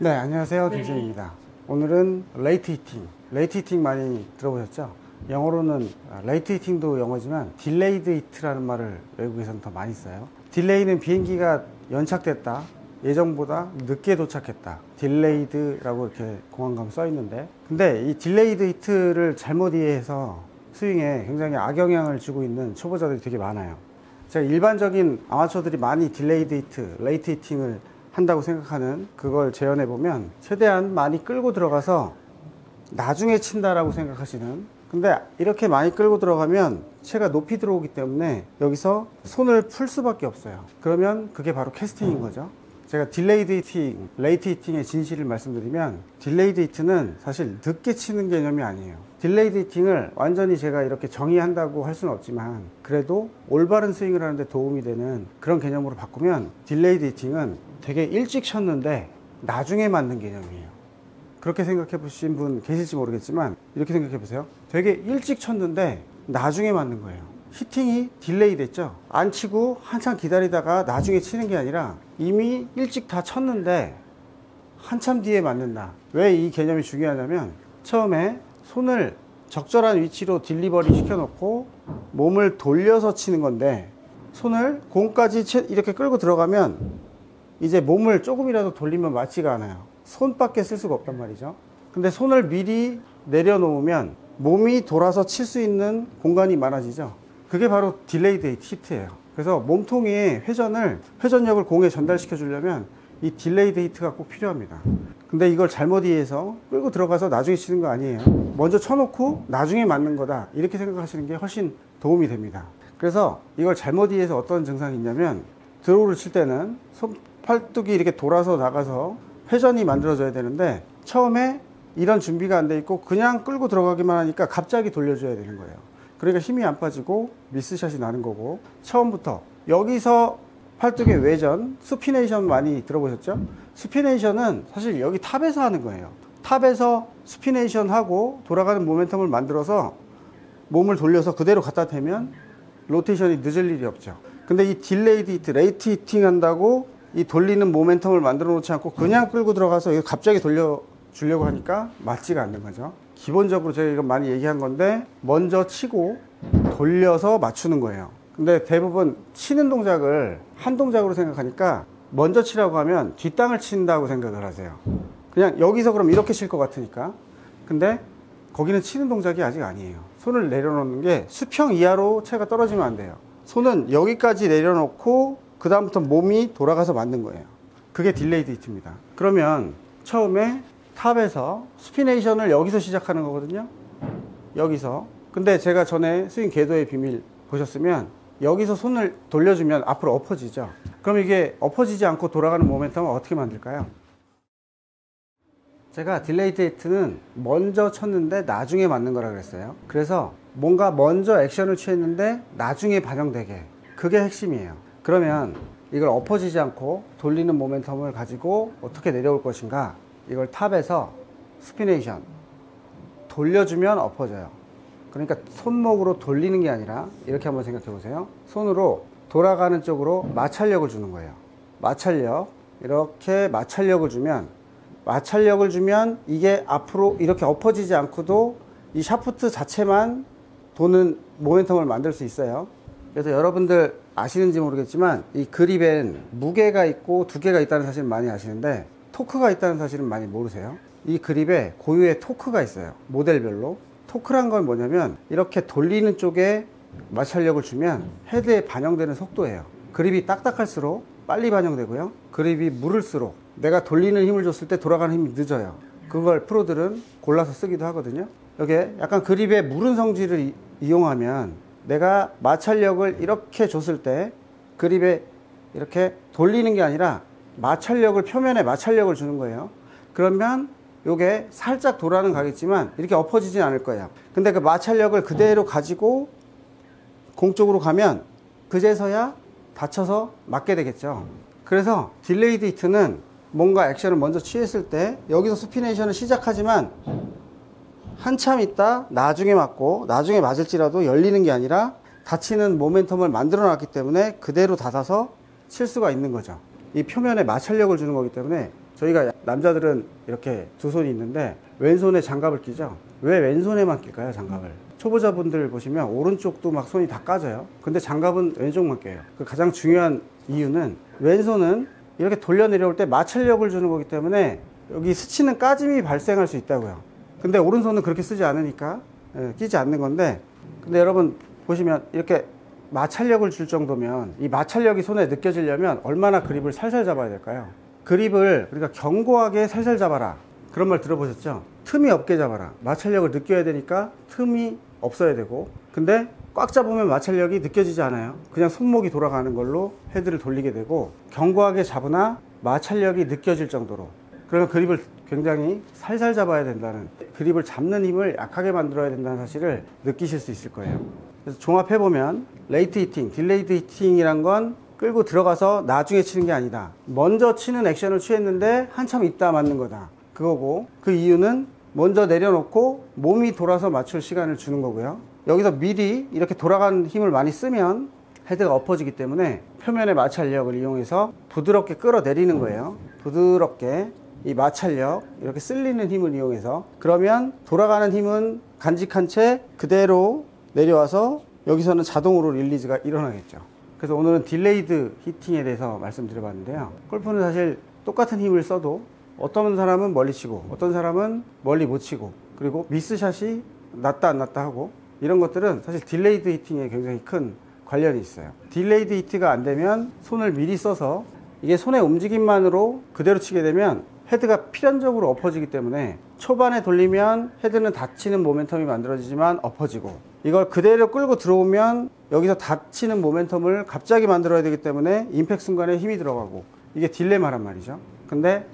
네, 안녕하세요. 김진입니다. 오늘은 레이트 히팅. 레이트 히팅 많이 들어보셨죠? 영어로는 레이트 히팅도 영어지만 딜레이드 히트라는 말을 외국에서는 더 많이 써요. 딜레이는 비행기가 연착됐다, 예정보다 늦게 도착했다, 딜레이드라고 이렇게 공항 가면 써 있는데, 근데 이 딜레이드 히트를 잘못 이해해서 스윙에 굉장히 악영향을 주고 있는 초보자들이 되게 많아요. 제가 일반적인 아마추어들이 많이 딜레이드 히트, 레이트 히팅을 한다고 생각하는 그걸 재현해 보면 최대한 많이 끌고 들어가서 나중에 친다라고 생각하시는, 근데 이렇게 많이 끌고 들어가면 채가 높이 들어오기 때문에 여기서 손을 풀 수밖에 없어요. 그러면 그게 바로 캐스팅인 거죠. 제가 딜레이드 히팅, 레이트 히팅의 진실을 말씀드리면, 딜레이드 히트는 사실 늦게 치는 개념이 아니에요. 딜레이드 히팅을 완전히 제가 이렇게 정의한다고 할 수는 없지만, 그래도 올바른 스윙을 하는데 도움이 되는 그런 개념으로 바꾸면, 딜레이드 히팅은 되게 일찍 쳤는데 나중에 맞는 개념이에요. 그렇게 생각해 보신 분 계실지 모르겠지만, 이렇게 생각해 보세요. 되게 일찍 쳤는데 나중에 맞는 거예요. 히팅이 딜레이 됐죠. 안 치고 한참 기다리다가 나중에 치는 게 아니라 이미 일찍 다 쳤는데 한참 뒤에 맞는다. 왜 이 개념이 중요하냐면, 처음에 손을 적절한 위치로 딜리버리 시켜놓고 몸을 돌려서 치는 건데, 손을 공까지 이렇게 끌고 들어가면 이제 몸을 조금이라도 돌리면 맞지가 않아요. 손밖에 쓸 수가 없단 말이죠. 근데 손을 미리 내려놓으면 몸이 돌아서 칠 수 있는 공간이 많아지죠. 그게 바로 딜레이드 히트예요. 그래서 몸통의 회전력을 공에 전달시켜 주려면 이 딜레이드 히트가 꼭 필요합니다. 근데 이걸 잘못 이해해서 끌고 들어가서 나중에 치는 거 아니에요. 먼저 쳐놓고 나중에 맞는 거다, 이렇게 생각하시는 게 훨씬 도움이 됩니다. 그래서 이걸 잘못 이해해서 어떤 증상이 있냐면, 드로우를 칠 때는 팔뚝이 이렇게 돌아서 나가서 회전이 만들어져야 되는데, 처음에 이런 준비가 안 돼 있고 그냥 끌고 들어가기만 하니까 갑자기 돌려줘야 되는 거예요. 그러니까 힘이 안 빠지고 미스샷이 나는 거고, 처음부터 여기서 팔뚝의 외전, 수피네이션 많이 들어보셨죠? 수피네이션은 사실 여기 탑에서 하는 거예요. 탑에서 수피네이션 하고 돌아가는 모멘텀을 만들어서 몸을 돌려서 그대로 갖다 대면 로테이션이 늦을 일이 없죠. 근데 이 딜레이드 히트, 레이트 히팅 한다고 이 돌리는 모멘텀을 만들어 놓지 않고 그냥 끌고 들어가서 이거 갑자기 돌려주려고 하니까 맞지가 않는 거죠. 기본적으로 제가 이거 많이 얘기한 건데, 먼저 치고 돌려서 맞추는 거예요. 근데 대부분 치는 동작을 한 동작으로 생각하니까, 먼저 치라고 하면 뒷땅을 친다고 생각을 하세요. 그냥 여기서 그럼 이렇게 칠 것 같으니까. 근데 거기는 치는 동작이 아직 아니에요. 손을 내려놓는 게 수평 이하로 채가 떨어지면 안 돼요. 손은 여기까지 내려놓고 그 다음부터 몸이 돌아가서 맞는 거예요. 그게 딜레이드 히트입니다. 그러면 처음에 탑에서 스피네이션을 여기서 시작하는 거거든요. 여기서. 근데 제가 전에 스윙 궤도의 비밀 보셨으면, 여기서 손을 돌려주면 앞으로 엎어지죠. 그럼 이게 엎어지지 않고 돌아가는 모멘텀을 어떻게 만들까요? 제가 딜레이드 히트는 먼저 쳤는데 나중에 맞는 거라 그랬어요. 그래서 뭔가 먼저 액션을 취했는데 나중에 반영되게, 그게 핵심이에요. 그러면 이걸 엎어지지 않고 돌리는 모멘텀을 가지고 어떻게 내려올 것인가, 이걸 탑에서 스피네이션 돌려주면 엎어져요. 그러니까 손목으로 돌리는 게 아니라 이렇게 한번 생각해 보세요. 손으로 돌아가는 쪽으로 마찰력을 주는 거예요. 마찰력, 이렇게 마찰력을 주면 이게 앞으로 이렇게 엎어지지 않고도 이 샤프트 자체만 도는 모멘텀을 만들 수 있어요. 그래서 여러분들 아시는지 모르겠지만, 이 그립엔 무게가 있고 두께가 있다는 사실은 많이 아시는데, 토크가 있다는 사실은 많이 모르세요. 이 그립에 고유의 토크가 있어요. 모델별로. 토크란 건 뭐냐면, 이렇게 돌리는 쪽에 마찰력을 주면 헤드에 반영되는 속도예요. 그립이 딱딱할수록 빨리 반영되고요, 그립이 무를수록 내가 돌리는 힘을 줬을 때 돌아가는 힘이 늦어요. 그걸 프로들은 골라서 쓰기도 하거든요. 이게 약간 그립의 무른 성질을 이용하면, 내가 마찰력을 이렇게 줬을 때 그립에 이렇게 돌리는 게 아니라 마찰력을, 표면에 마찰력을 주는 거예요. 그러면 요게 살짝 돌아는 가겠지만 이렇게 엎어지진 않을 거예요. 근데 그 마찰력을 그대로 가지고 공 쪽으로 가면 그제서야 다쳐서 맞게 되겠죠. 그래서 딜레이드 히트는 뭔가 액션을 먼저 취했을 때 여기서 스피네이션을 시작하지만 한참 있다 나중에 맞고, 나중에 맞을지라도 열리는 게 아니라 닫히는 모멘텀을 만들어 놨기 때문에 그대로 닫아서 칠 수가 있는 거죠. 이 표면에 마찰력을 주는 거기 때문에 저희가 남자들은 이렇게 두 손이 있는데 왼손에 장갑을 끼죠. 왜 왼손에만 낄까요, 장갑을? 초보자분들 보시면 오른쪽도 막 손이 다 까져요. 근데 장갑은 왼쪽만 껴요. 그 가장 중요한 이유는 왼손은 이렇게 돌려 내려올 때 마찰력을 주는 거기 때문에 여기 스치는 까짐이 발생할 수 있다고요. 근데 오른손은 그렇게 쓰지 않으니까 끼지 않는 건데, 근데 여러분 보시면 이렇게 마찰력을 줄 정도면 이 마찰력이 손에 느껴지려면 얼마나 그립을 살살 잡아야 될까요? 그립을 그러니까 견고하게 살살 잡아라, 그런 말 들어보셨죠? 틈이 없게 잡아라. 마찰력을 느껴야 되니까 틈이 없어야 되고, 근데 꽉 잡으면 마찰력이 느껴지지 않아요. 그냥 손목이 돌아가는 걸로 헤드를 돌리게 되고, 견고하게 잡으나 마찰력이 느껴질 정도로, 그러면 그립을 굉장히 살살 잡아야 된다는, 그립을 잡는 힘을 약하게 만들어야 된다는 사실을 느끼실 수 있을 거예요. 그래서 종합해보면 레이트 히팅, 딜레이드 히팅이란 건 끌고 들어가서 나중에 치는 게 아니다. 먼저 치는 액션을 취했는데 한참 있다 맞는 거다, 그거고, 그 이유는 먼저 내려놓고 몸이 돌아서 맞출 시간을 주는 거고요. 여기서 미리 이렇게 돌아가는 힘을 많이 쓰면 헤드가 엎어지기 때문에 표면의 마찰력을 이용해서 부드럽게 끌어내리는 거예요. 부드럽게 이 마찰력, 이렇게 쓸리는 힘을 이용해서, 그러면 돌아가는 힘은 간직한 채 그대로 내려와서 여기서는 자동으로 릴리즈가 일어나겠죠. 그래서 오늘은 딜레이드 히팅에 대해서 말씀드려봤는데요. 골프는 사실 똑같은 힘을 써도 어떤 사람은 멀리 치고 어떤 사람은 멀리 못 치고, 그리고 미스샷이 났다 안 났다 하고, 이런 것들은 사실 딜레이드 히팅에 굉장히 큰 관련이 있어요. 딜레이드 히트가 안 되면 손을 미리 써서 이게 손의 움직임만으로 그대로 치게 되면 헤드가 필연적으로 엎어지기 때문에 초반에 돌리면 헤드는 닫히는 모멘텀이 만들어지지만 엎어지고, 이걸 그대로 끌고 들어오면 여기서 닫히는 모멘텀을 갑자기 만들어야 되기 때문에 임팩트 순간에 힘이 들어가고, 이게 딜레마란 말이죠. 근데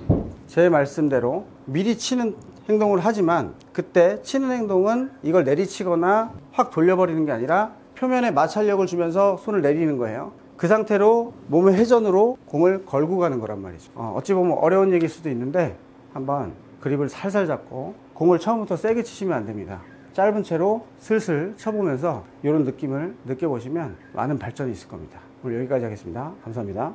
제 말씀대로 미리 치는 행동을 하지만, 그때 치는 행동은 이걸 내리치거나 확 돌려버리는 게 아니라 표면에 마찰력을 주면서 손을 내리는 거예요. 그 상태로 몸의 회전으로 공을 걸고 가는 거란 말이죠. 어찌 보면 어려운 얘기일 수도 있는데, 한번 그립을 살살 잡고 공을 처음부터 세게 치시면 안 됩니다. 짧은 채로 슬슬 쳐보면서 이런 느낌을 느껴보시면 많은 발전이 있을 겁니다. 오늘 여기까지 하겠습니다. 감사합니다.